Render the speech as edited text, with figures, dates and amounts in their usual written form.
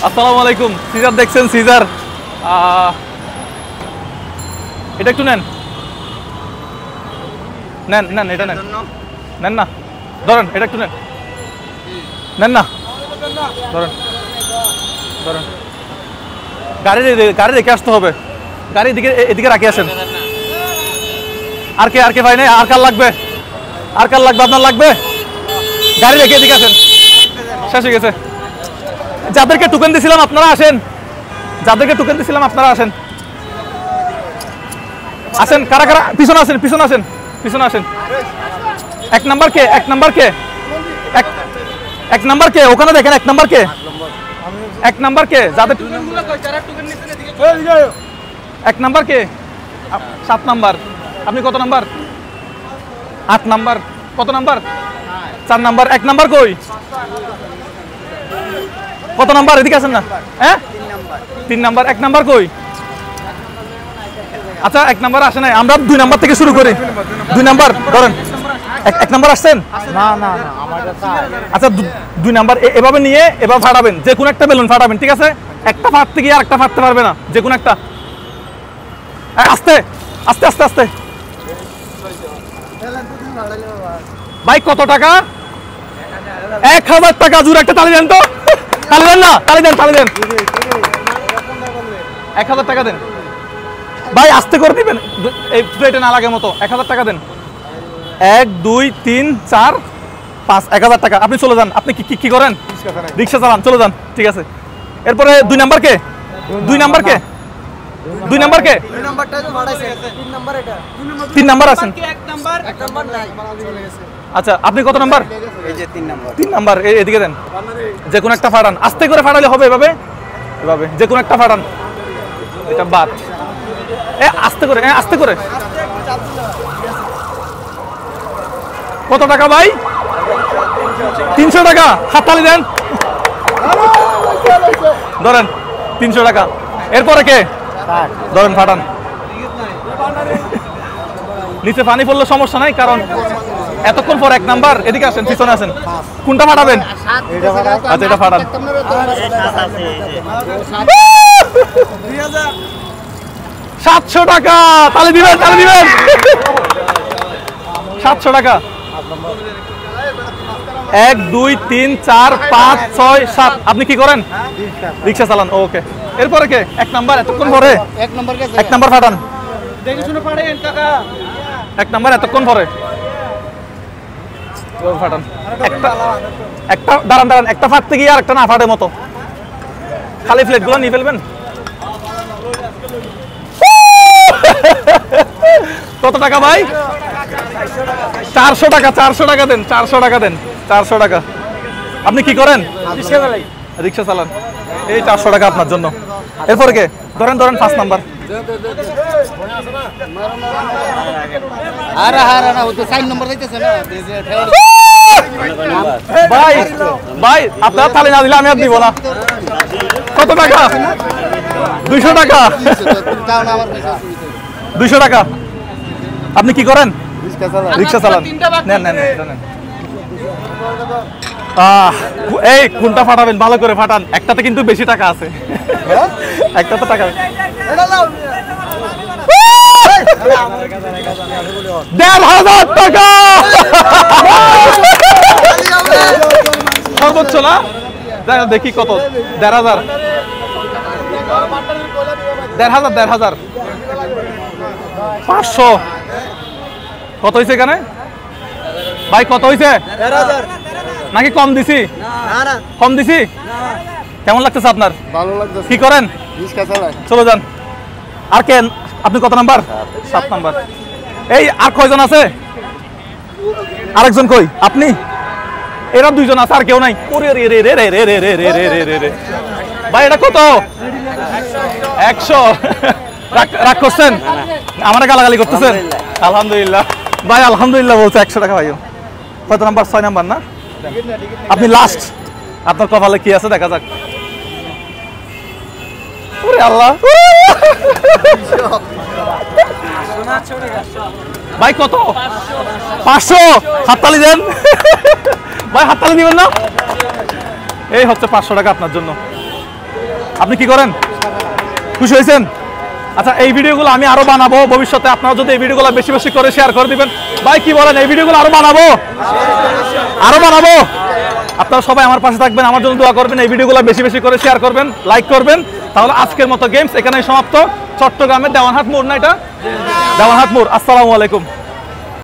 আসসালামু আলাইকুম। সিজার দেখছেন, সিজার এটা একটু নেন নেন নেন, এটা নেন নেন না, ধরেন এটা একটু নেন নেন না, ধরেন ধরেন। গাড়ি রেখে আসতে হবে, গাড়ি এদিকে রাখে আসেন। আর কে ভাই নেই? আর কার লাগবে? আর কার লাগবে? আপনার লাগবে? গাড়ি রেখে এদিকে আসেন। শেষ হয়ে গেছে। যাদেরকে টোকেন দিছিলাম আপনারা আসেন, যাদেরকে টোকেন দিছিলাম আপনারা আসেন। আসেন, কারা কারা পিছনে আসেন, পিছনে আসেন, পিছনে আসেন। এক নাম্বার কে? এক নাম্বার কে? এক নাম্বার কে? ওখানে দেখেন এক নাম্বার কে? এক নাম্বার কে? যাদের এক নাম্বার কে? 7 নাম্বার। আপনি কত নাম্বার? 8 নাম্বার। কত নাম্বার? 4 নাম্বার। 1 নাম্বার কই? কত নাম্বার? এদিকে আছেন না? হ্যাঁ, 3 নাম্বার। 1 নাম্বার কই? আচ্ছা, 1 নাম্বার আসে নাই, আমরা 2 নাম্বার থেকে শুরু করি। 2 নাম্বার ধরেন। 1 নাম্বার আসছেন? না না না, আচ্ছা, 2 নাম্বার এভাবে নিয়ে এবার ফাটাবেন, যে কোনো একটা বেলুন ফাটাবেন, ঠিক আছে? একটা ফাটতে গিয়ে আরেকটা ফাটতে পারবে না, যে কোনো একটা। আস্তে আস্তে আস্তে আস্তে। ভাই কত টাকা? 1000 টাকা। জোরে একটা তালি দেন তো। তালি দেন না, তালি দেন, তালি দেন। 1000 টাকা দেন ভাই, আস্তে করে দিবেন, এই প্লেটে না লাগে মতো। 1000 টাকা দেন। 1 2 3 4 5, 1000 টাকা। আপনি চলে যান। আপনি কি করেন? রিক্সা চালান, চলে যান, ঠিক আছে। এরপরে 2 নাম্বার কে? 2 নাম্বার কে? 2 নাম্বার কে? 2 নাম্বারটা তো ভাড়াইছে, 3 নাম্বার এটা। 3 নাম্বার আছেন? 1 নাম্বার নাই, চলে গেছে। আচ্ছা, আপনি কত নাম্বার? এই যে 3 নাম্বার। 3 নাম্বার। এদিকে দেন, যে কোনো একটা ফাটান। আস্তে করে ফাটালে হবে, এভাবে এভাবে, যে কোনো একটা ফাটান। এটা বাদ। আস্তে করে, আস্তে করে। কত টাকা ভাই? 300 টাকা। হাততালি দেন। ধরেন 300 টাকা। এরপরে কে? ধরেন, ফাটান। নিচে পানি পড়লে সমস্যা নাই, কারণ এতক্ষণ পর 1 নাম্বার। এদিকে আসেন, পিছনে আসেন। কোনটা ফাটাবেন? আচ্ছা, এটা ফাটান। 700 টাকা। তালি দিবেন, তালি দিবেন। 700 টাকা। 1 2 3 4 5 6 7। আপনি কি করেন? রিক্সা চালান। ওকে। এরপরে কে? 1 নাম্বার। এতক্ষণ পরে 1 নাম্বার কে? 1 নাম্বার ফাটান। দেখে শুনে পাড়েন টাকা। 1 নাম্বার এতক্ষণ পরে ফাটান। একটা দাঁড়ান দাঁড়ান, একটা ফাটতে গিয়ে আর একটা না ফাটে মতো। খালি প্লেটগুলো নিয়ে ফেলবেন। কত টাকা ভাই? 400 টাকা। 400 টাকা দেন, 400 টাকা দেন, 400 টাকা। আপনি কি করেন? রিক্সা চালান। এই 400 টাকা আপনার জন্য। এরপরে কে? ধরেন ধরেন 5 নাম্বার। আরে আরে না, ও তো 4 নাম্বার যাইতেছে না। ভাই ভাই, আপনার তালি না দিলে আমি আর দিব না। কত টাকা? 200 টাকা। 200 টাকা। আপনি কি করেন? রিক্সা চালান। নেন নেন, এটা নেন। এই কোনটা ফাটাবেন? ভালো করে ফাটান। একটাতে কিন্তু বেশি টাকা আছে। একটাতে টাকা 1500 টাকা। সর্বোচ্চ না? দেখি কত। 1500 1500 500। কত হয়েছে এখানে ভাই? কত হয়েছে? 1500 নাকি কম দিছি? না না, কম দিছি? কেমন লাগতেছে আপনার? ভালো লাগতেছে। কি করেন? রিক্সা চালায়। চলে যান। আর কেন? আপনি কত নাম্বার? 7 নাম্বার। এই আর কয়জন আছে? আরেকজন কই? আপনি? এরা 2 জন আছে, আর কেউ নাই? ওরে রে রে রে রে রে রে রে রে রে রে রে। ভাই এটা কত? 100। রাগ করছেন? আমার গালাগালি করতেছেন? আলহামদুলিল্লাহ ভাই, আলহামদুলিল্লাহ বলছে। 100 টাকা ভাই। কত নাম্বার? 6 নাম্বার না? আপনি লাস্ট। আপনার কপালে কি আছে দেখা যাক। ওরে আল্লাহ। ভাই কত? 500। হাততালি দেন ভাই, হাততালি দিবেন না? এই হচ্ছে 500 টাকা আপনার জন্য। আপনি কি করেন? খুশি হয়েছেন? আচ্ছা, এই ভিডিওগুলো আমি আরো বানাবো ভবিষ্যতে। আপনারা যদি এই ভিডিওগুলো বেশি বেশি করে শেয়ার করে দিবেন। ভাই কি বলেন, এই ভিডিওগুলো আরো বানাবো? আপনারা সবাই আমার পাশে থাকবেন, আমার জন্য দোয়া করবেন, এই ভিডিওগুলো বেশি বেশি করে শেয়ার করবেন, লাইক করবেন। তাহলে আজকের মতো গেমস এখানেই সমাপ্ত। চট্টগ্রামের দেওয়ানহাট মোড় না এটা? দেওয়ানহাট মোড়। আসসালামু আলাইকুম।